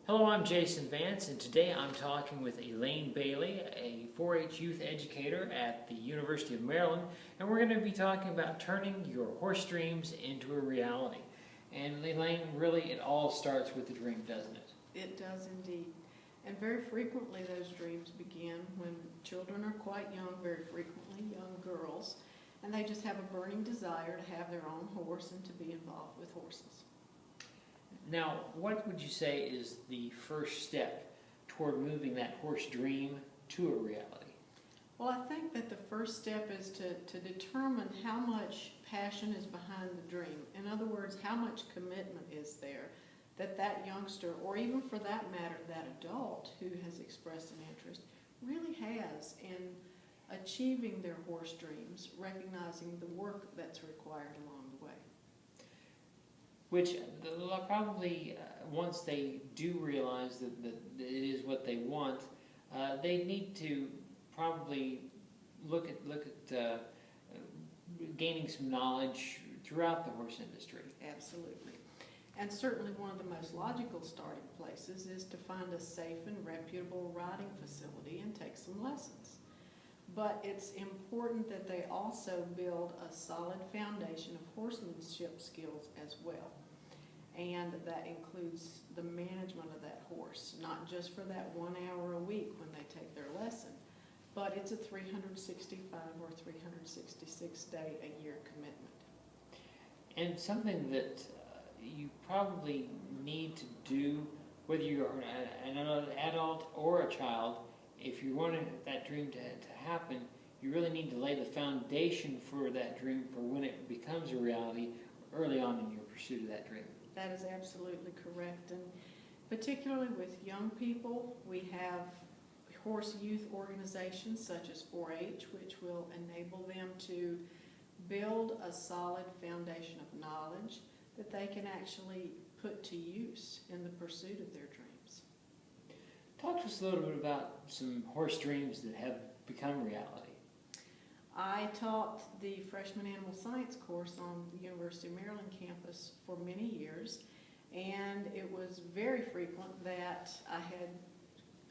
Hello, I'm Jason Vance, and today I'm talking with Elaine Bailey, a 4-H youth educator at the University of Maryland, and we're going to be talking about turning your horse dreams into a reality. And Elaine, really it all starts with the dream, doesn't it? It does indeed. And very frequently those dreams begin when children are quite young, very frequently young girls, and they just have a burning desire to have their own horse and to be involved with horses. Now, what would you say is the first step toward moving that horse dream to a reality? Well, I think that the first step is to determine how much passion is behind the dream. In other words, how much commitment is there that that youngster, or even for that matter, that adult who has expressed an interest, really has in achieving their horse dreams, recognizing the work that's required along the way. Which probably, once they do realize that it is what they want, they need to probably look at gaining some knowledge throughout the horse industry. Absolutely. And certainly one of the most logical starting places is to find a safe and reputable riding facility and take some lessons. But it's important that they also build a solid foundation of horsemanship skills as well. And that includes the management of that horse, not just for that 1 hour a week when they take their lesson, but it's a 365 or 366 day a year commitment. And something that you probably need to do, whether you're an adult or a child, if you want that dream to happen, you really need to lay the foundation for that dream for when it becomes a reality early on in your pursuit of that dream. That is absolutely correct. And particularly with young people, we have horse youth organizations such as 4-H, which will enable them to build a solid foundation of knowledge that they can actually put to use in the pursuit of their dreams. Talk to us a little bit about some horse dreams that have become reality. I taught the freshman animal science course on the University of Maryland campus for many years, and it was very frequent that I had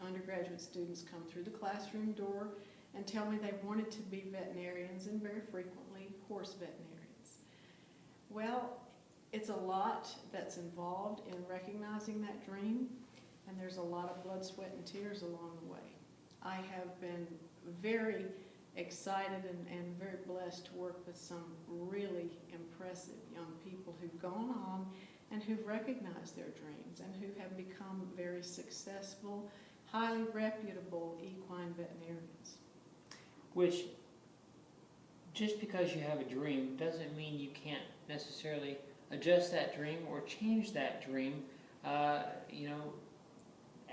undergraduate students come through the classroom door and tell me they wanted to be veterinarians, and very frequently horse veterinarians. Well, it's a lot that's involved in recognizing that dream, and there's a lot of blood, sweat, and tears along the way. I have been very excited and very blessed to work with some really impressive young people who've gone on and who've recognized their dreams and who have become very successful, highly reputable equine veterinarians. Which, just because you have a dream doesn't mean you can't necessarily adjust that dream or change that dream,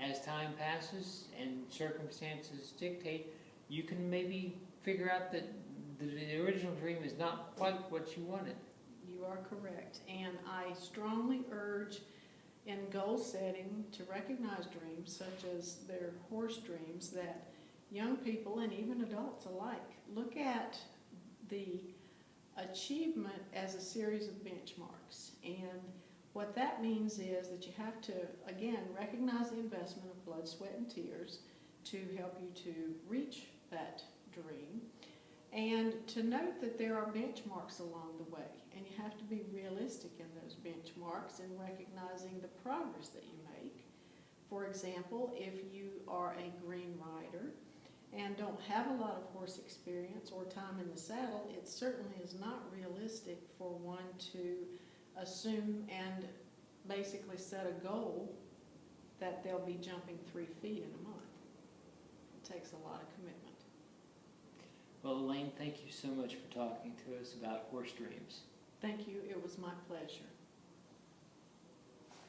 as time passes and circumstances dictate. You can maybe figure out that the original dream is not quite what you wanted. You are correct, and I strongly urge in goal setting to recognize dreams such as their horse dreams, that young people and even adults alike look at the achievement as a series of benchmarks. And what that means is that you have to, again, recognize the investment of blood, sweat, and tears to help you to reach that dream, and to note that there are benchmarks along the way, and you have to be realistic in those benchmarks and recognizing the progress that you make. For example, if you are a green rider and don't have a lot of horse experience or time in the saddle, it certainly is not realistic for one to assume and basically set a goal that they'll be jumping 3 feet in a month. It takes a lot of commitment. Well, Elaine, thank you so much for talking to us about horse dreams. Thank you. It was my pleasure.